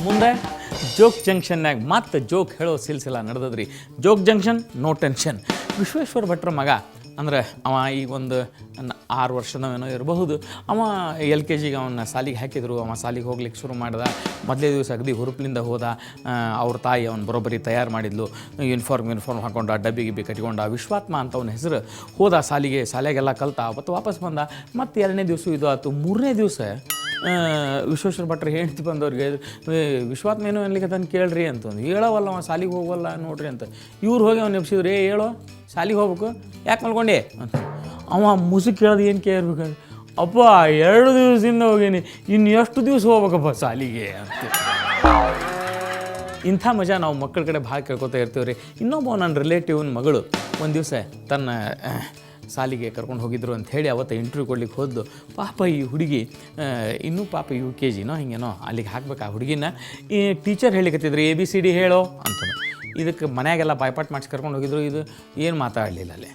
ಮುಂದೆ ಜೋಕ್ ಜಂಕ್ಷನ್ನಾಗ ಮತ್ತೆ ಜೋಕ್ ಹೇಳೋ ಸಿಲ್ಸಿಲ ನಡೆದದ್ರಿ. Joke junction no tension. Vishweshwara ಭಟ್ರ ಮಗ ಅಂದ್ರೆ ಅವ ಈಗ ಒಂದು 6 ವರ್ಷದವೇನೋ ಇರಬಹುದು. ಅವ LKG ಅವನ್ನ ಸಾಲಿಗೆ ಹಾಕಿದ್ರು. ಅವ ಸಾಲಿಗೆ ಹೋಗ್ಲಿಕ್ಕೆ ಶುರು ಮಾಡ್ದ. ಮೊದಲೇ ದಿವಸ ಅಗದಿ ಹುರುಪ್ಲಿಂದ ಹೋದ. ಅವ್ರ ತಾಯಿ ಅವನು ಬರೋಬ್ಬರಿ ತಯಾರು ಮಾಡಿದ್ಲು. ಯೂನಿಫಾರ್ಮ್ ಹಾಕೊಂಡ, ಡಬ್ಬಿ ಗಿಬ್ಬಿ ಕಟ್ಕೊಂಡ. ವಿಶ್ವಾತ್ಮ ಅಂತ ಅವನ ಹೆಸರು. ಹೋದ ಶಾಲೆಗೆಲ್ಲ ಕಲ್ತ. ಅವತ್ತು ವಾಪಸ್ ಬಂದ. ಮತ್ತು 2ನೇ ದಿವಸ ಇದು ಆಯ್ತು. 3ನೇ ದಿವಸ ವಿಶ್ವೇಶ್ವರ ಭಟ್ರು ಹೇಳ್ತಿ ಬಂದವ್ರಿಗೆ, ವಿಶ್ವಾತ್ಮ ಏನೋ ಅನ್ಲಿಕ್ಕೆ ತಂದು ಕೇಳ್ರಿ ಅಂತಂದು. ಹೇಳೋವಲ್ಲ ಅವ ಸಾಲಿಗೆ ಹೋಗವಲ್ಲ ನೋಡ್ರಿ ಅಂತ. ಇವ್ರು ಹೋಗಿ ಅವ್ನು ನೆಪ್ಸಿದ್ರು, ಹೇಳೋ ಸಾಲಿಗೆ ಹೋಗ್ಬೇಕು, ಯಾಕೆ ಮಲ್ಕೊಂಡೆ ಅಂತ. ಅವ ಮುಸುಕ್ ಕೇಳೋದು ಏನು ಕೇಳ್ಬೇಕಾದ್ರೆ, ಅಪ್ಪ 2 ದಿವಸದಿಂದ ಹೋಗೀನಿ, ಇನ್ನು ಎಷ್ಟು ದಿವಸ ಹೋಗ್ಬೇಕಪ್ಪ ಸಾಲಿಗೆ ಅಂತ. ಇಂಥ ಮಜಾ ನಾವು ಮಕ್ಕಳ ಕಡೆ ಭಾಳ ಕೇಳ್ಕೊತಾ ಇರ್ತೀವಿ ರೀ. ಇನ್ನೊಬ್ಬ ನನ್ನ ರಿಲೇಟಿವ್ನ ಮಗಳು ಒಂದು ದಿವಸ ತನ್ನ ಸಾಲಿಗೆ ಕರ್ಕೊಂಡು ಹೋಗಿದ್ರು ಅಂತ ಹೇಳಿ ಅವತ್ತು ಇಂಟರ್ವ್ಯೂ ಕೊಡ್ಲಿಕ್ಕೆ ಹೋದ್ದು. ಪಾಪ ಈ ಹುಡುಗಿ ಇನ್ನೂ ಪಾಪ UKG ಹಿಂಗೇನೋ ಅಲ್ಲಿಗೆ ಹಾಕ್ಬೇಕು. ಆ ಹುಡುಗಿನ ಈ ಟೀಚರ್ ಹೇಳಿಕತ್ತಿದ್ರು ABCD ಹೇಳೋ ಅಂತಂದು. ಇದಕ್ಕೆ ಮನೆಯಾಗೆಲ್ಲ ಬಾಯ್ಪಾಟ್ ಮಾಡಿಸಿ ಕರ್ಕೊಂಡು ಹೋಗಿದ್ರು. ಇದು ಏನು ಮಾತಾಡಲಿಲ್ಲ ಅಲ್ಲಿ.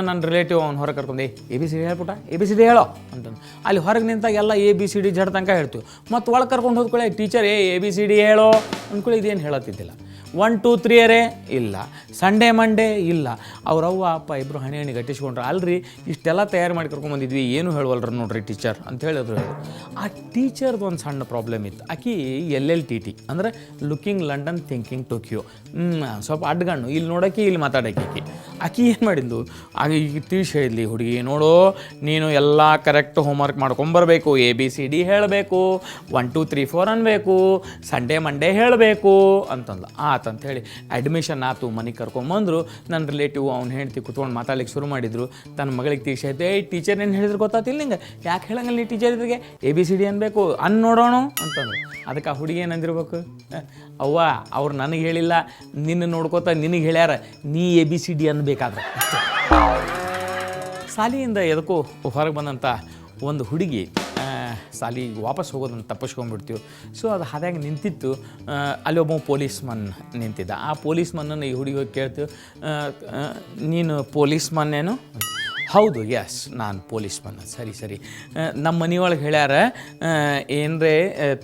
ನನ್ನ ರಿಲೇಟಿವ್ ಅವ್ನು ಹೊರಗೆ ಕರ್ಕೊಂಡು ABCD ಹೇಳ್ಬಿಟ್ಟ, ABCD ಹೇಳೋ ಅಂತಂದು. ಅಲ್ಲಿ ಹೊರಗೆ ನಿಂತಾಗ ಎಲ್ಲ ABCD ಜಡ್ ತನಕ ಹೇಳ್ತೀವಿ. ಮತ್ತು ಒಳಗೆ ಕರ್ಕೊಂಡು ಹೋದ್ಕೊಳ್ಳೆ ಟೀಚರ್ ABCD ಹೇಳೋ ಅಂದ್ಕೊಳ್ಳಿ. ಇದೇನು ಹೇಳತ್ತಿದ್ದಿಲ್ಲ. 1 2 3 ಅರೇ ಇಲ್ಲ, ಸಂಡೇ ಮಂಡೇ ಇಲ್ಲ. ಅವ್ರವ್ವ ಅಪ್ಪ ಇಬ್ಬರು ಹಣೆ ಗಟ್ಟಿಸ್ಕೊಂಡ್ರು. ಅಲ್ರಿ ಇಷ್ಟೆಲ್ಲ ತಯಾರು ಮಾಡಿ ಕರ್ಕೊಂಬಂದಿದ್ವಿ, ಏನು ಹೇಳುವಲ್ರ ನೋಡ್ರಿ ಟೀಚರ್ ಅಂತ ಹೇಳಿದ್ರು. ಆ ಟೀಚರ್ದು ಒಂದು ಸಣ್ಣ ಪ್ರಾಬ್ಲಮ್ ಇತ್ತು. ಆಕಿ LLTT ಅಂದರೆ ಲುಕಿಂಗ್ ಲಂಡನ್ ಥಿಂಕಿಂಗ್ ಟೋಕಿಯೋ. ಸ್ವಲ್ಪ ಅಡ್ಗಣ್ಣು, ಇಲ್ಲಿ ನೋಡೋಕೆ ಇಲ್ಲಿ ಮಾತಾಡೋಕೆ. ಆಕಿ ಏನು ಮಾಡಿದ್ದು, ಆಗ ಈಗ ತಿಳಿಸಿ ಹೇಳಿದ್ಲಿ ಹುಡುಗಿ, ನೋಡು ನೀನು ಎಲ್ಲ ಕರೆಕ್ಟ್ ಹೋಮ್ವರ್ಕ್ ಮಾಡ್ಕೊಂಬರ್ಬೇಕು, ABCD ಹೇಳಬೇಕು, 1 2 3 4 ಅನ್ಬೇಕು, ಸಂಡೇ ಮಂಡೇ ಹೇಳಬೇಕು ಅಂತಂದು. ಅಂತ ಹೇಳಿ ಅಡ್ಮಿಷನ್ ಆಯ್ತು. ಮನೆಗೆ ಕರ್ಕೊಂಬಂದರು. ನನ್ನ ರಿಲೇಟಿವ್ ಅವ್ನು ಹೇಳ್ತಿ ಕುತ್ಕೊಂಡು ಮಾತಾಡ್ಲಿಕ್ಕೆ ಶುರು ಮಾಡಿದ್ರು. ತನ್ನ ಮಗಳಿಗೆ ತಿಳಿಸೈತೆ, ಟೀಚರ್ ಏನು ಹೇಳಿದ್ರು ಗೊತ್ತಾತಿಲ್ಲ ನಿಂಗೆ, ಯಾಕೆ ಹೇಳಂಗಿಲ್ಲ ನೀ ಟೀಚರ್ ಇದ್ರಿಗೆ ABCD ಅನ್ಬೇಕು ನೋಡೋಣ ಅಂತಂದ್ರು. ಅದಕ್ಕೆ ಆ ಹುಡುಗಿ ಏನಂದಿರ್ಬೇಕು, ಅವ್ವ ಅವ್ರು ನನಗೆ ಹೇಳಿಲ್ಲ, ನಿನ್ನ ನೋಡ್ಕೋತ ನಿನಗೆ ಹೇಳ್ಯಾರ, ನೀ ABCD ಅನ್ಬೇಕಾದ್ರೆ. ಸಾಲಿಯಿಂದ ಎದಕ್ಕೋ ಹೊರಗೆ ಬಂದಂಥ ಒಂದು ಹುಡುಗಿ ಸಾಲಿಗೆ ವಾಪಸ್ ಹೋಗೋದನ್ನು ತಪ್ಪಿಸ್ಕೊಂಡ್ಬಿಡ್ತೀವಿ. ಸೊ ಅದು ಹಾಗಾಗಿ ನಿಂತಿತ್ತು. ಅಲ್ಲಿ ಒಬ್ಬ ಪೊಲೀಸ್ ಮನ್ ನಿಂತಿದ್ದ. ಆ ಪೊಲೀಸ್ ಮನ್ನನ್ನು ಈ ಹುಡುಗಿ ಹೋಗಿ ಕೇಳ್ತೀವಿ, ನೀನು ಪೊಲೀಸ್ ಮನ್ನೇನು? ಹೌದು, ಎಸ್ ನಾನು ಪೊಲೀಸ್ ಮನ್. ಸರಿ ನಮ್ಮ ಮನೆಯೊಳಗೆ ಹೇಳ್ಯಾರ, ಏನರೇ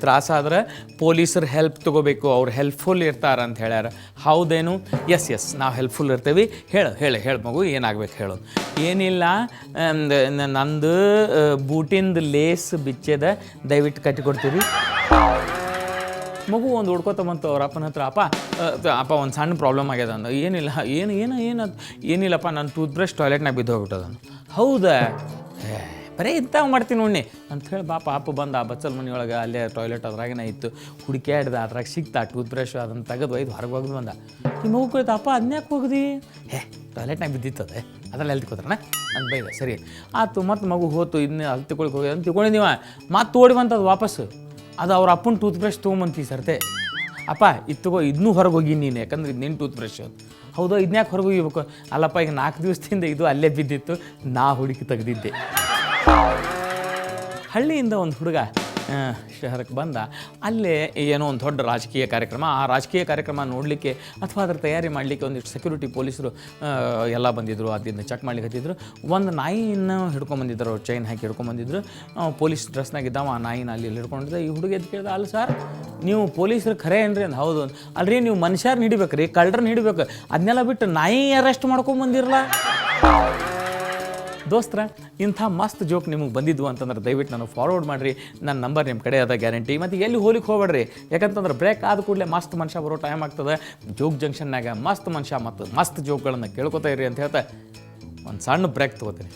ತ್ರಾಸಾದ್ರೆ ಪೊಲೀಸರು ಹೆಲ್ಪ್ ತೊಗೋಬೇಕು, ಅವ್ರು ಹೆಲ್ಪ್ಫುಲ್ ಇರ್ತಾರೆ ಅಂತ ಹೇಳ್ಯಾರ. ಹೌದೇನು? ಎಸ್ ನಾವು ಹೆಲ್ಪ್ಫುಲ್ ಇರ್ತೀವಿ. ಹೇಳು ಮಗು ಏನಾಗ್ಬೇಕು ಹೇಳು. ಏನಿಲ್ಲ, ನಂದು ಬೂಟಿಂದು ಲೇಸ್ ಬಿಚ್ಚದ, ದಯವಿಟ್ಟು ಕಟ್ಟಿಕೊಡ್ತೀವಿ. ಮಗು ಒಂದು ಹುಡ್ಕೋತ ಬಂತು ಅವ್ರ ಅಪ್ಪನ ಹತ್ರ, ಅಪ್ಪ ಒಂದು ಸಣ್ಣ ಪ್ರಾಬ್ಲಮ್ ಆಗ್ಯದ ಅಂದ. ಏನಿಲ್ಲಪ್ಪ ನನ್ನ ಟೂತ್ ಬ್ರಷ್ ಟಾಯ್ಲೆಟ್ನಾಗ ಬಿದ್ದು ಹೋಗ್ಬಿಟ್ಟದನು. ಹೌದಾ, ಬರೀ ಇಂಥವು ಮಾಡ್ತೀನಿ ನೋಡ್ನಿ ಅಂಥೇಳಿ ಅಪ್ಪ ಬಂದ. ಆ ಬಚ್ಚಲ್ ಮನೆಯೊಳಗೆ ಅಲ್ಲೇ ಟಾಯ್ಲೆಟ್ ಅದ್ರಾಗನೇ ಇತ್ತು. ಹುಡುಕ್ಯಾಡ್ದ, ಅದ್ರಾಗ ಸಿಕ್ತಾ ಟೂತ್ ಬ್ರಷ್. ಅದನ್ನು ತೆಗೆದು ಹೊರಗೆ ಹೋಗಿ ಬಂದ. ಈ ಮಗು ಕೇಳ್ತಾ, ಅಪ್ಪ ಅದನ್ಯಾಕೆ ಹೋಗ್ದಿ? ಟಾಯ್ಲೆಟ್ನಾಗ ಬಿದ್ದಿತ್ತದೆ, ಅದ್ರಲ್ಲಿ ಎಲ್ಲಿ ತಿಕ್ಕೋತಾರಣ ಅಂತ ಬೈದ. ಸರಿ ಆಯ್ತು. ಮತ್ತು ಮಗು ಹೋತು. ಇದನ್ನ ಅಲ್ಲಿ ತಿಳ್ಕೊಳಕ್ಕೆ ಹೋಗಿ ಅಂತ ತಿಳ್ಕೊಂಡಿದ್ದೀವ. ಮತ್ತೆ ಓಡಿ ಬಂತದು ವಾಪಸ್ಸು. ಅದು ಅವ್ರ ಅಪ್ಪನ ಟೂತ್ ಬ್ರಷ್ ತೊಗೊಂಬಂತೀವಿ ಸರ್ತೆ. ಅಪ್ಪ ಇದು ತಗೋ, ಇದನ್ನೂ ಹೊರಗೆ ಹೋಗಿ ನೀನು, ಯಾಕಂದ್ರೆ ಇದು ನಿನ್ನ ಟೂತ್ ಬ್ರಷ್. ಹೌದಾ, ಇದನ್ಯಾಕೆ ಹೊರಗೆ ಹೋಗಿಬೇಕು? ಅಲ್ಲಪ್ಪ ಈಗ 4 ದಿವಸದಿಂದ ಇದು ಅಲ್ಲೇ ಬಿದ್ದಿತ್ತು, ನಾ ಹುಡುಕಿ ತೆಗೆದಿದ್ದೆ. ಹಳ್ಳಿಯಿಂದ ಒಂದು ಹುಡುಗ ಶಹರಕ್ಕೆ ಬಂದ. ಅಲ್ಲೇ ಏನೋ ಒಂದು ದೊಡ್ಡ ರಾಜಕೀಯ ಕಾರ್ಯಕ್ರಮ. ಆ ರಾಜಕೀಯ ಕಾರ್ಯಕ್ರಮ ನೋಡಲಿಕ್ಕೆ ಅಥವಾ ಅದ್ರ ತಯಾರಿ ಮಾಡಲಿಕ್ಕೆ ಒಂದಿಷ್ಟು ಸೆಕ್ಯೂರಿಟಿ ಪೊಲೀಸರು ಎಲ್ಲ ಬಂದಿದ್ದರು. ಅದನ್ನು ಚೆಕ್ ಮಾಡ್ಲಿಕ್ಕೆ ಹತ್ತಿದ್ರು. ಒಂದು ನಾಯಿನ ಹಿಡ್ಕೊಂಬಂದಿದ್ರು. ಅವ್ರು ಚೈನ್ ಹಾಕಿ ಹಿಡ್ಕೊಂಬಂದಿದ್ರು. ಪೊಲೀಸ್ ಡ್ರೆಸ್ನಾಗಿದ್ದಾವ. ಆ ನಾಯಿನ ಅಲ್ಲಿ ಹಿಡ್ಕೊಂಡಿದ್ದೆ. ಈ ಹುಡುಗ ಎದ್ದು ಕೇಳಿದ, ಅಲ್ಲ ಸರ್ ನೀವು ಪೊಲೀಸರು ಖರೆ ಏನ್ರಿ ಅಂತ. ಹೌದು. ಅಲ್ರಿ ನೀವು ಮನುಷ್ಯರನ್ನ ಹಿಡಿಬೇಕು ರೀ, ಕಳ್ಳರನ್ನ ಹಿಡಿಬೇಕು, ಅದನ್ನೆಲ್ಲ ಬಿಟ್ಟು ನಾಯಿ ಅರೆಸ್ಟ್ ಮಾಡ್ಕೊಂಬಂದಿರಲ್ಲ. ದೋಸ್ತರ, ಇಂಥ ಮಸ್ತ್ ಜೋಕ್ ನಿಮಗೆ ಬಂದಿದ್ವು ಅಂತಂದ್ರೆ ದಯವಿಟ್ಟು ನಾನು ಫಾರ್ವರ್ಡ್ ಮಾಡಿರಿ. ನನ್ನ ನಂಬರ್ ನಿಮ್ಮ ಕಡೆ ಅದ ಗ್ಯಾರಂಟಿ. ಮತ್ತು ಎಲ್ಲಿ ಹೋಲಿಕ್ಕೆ ಹೋಗ್ಬೇಡ್ರಿ, ಯಾಕಂತಂದ್ರೆ ಬ್ರೇಕ್ ಆದ ಕೂಡಲೇ ಮಸ್ತ್ ಮನುಷ್ಯ ಬರೋ ಟೈಮ್ ಆಗ್ತದೆ. ಜೋಕ್ ಜಂಕ್ಷನ್ನಾಗ ಮಸ್ತ್ ಮನುಷ್ಯ ಮತ್ತು ಮಸ್ತ್ ಜೋಕ್ಗಳನ್ನು ಕೇಳ್ಕೊತಾ ಇರಿ ಅಂತ ಹೇಳ್ತಾ ಒಂದು ಸಣ್ಣ ಬ್ರೇಕ್ ತೊಗೋತೀನಿ.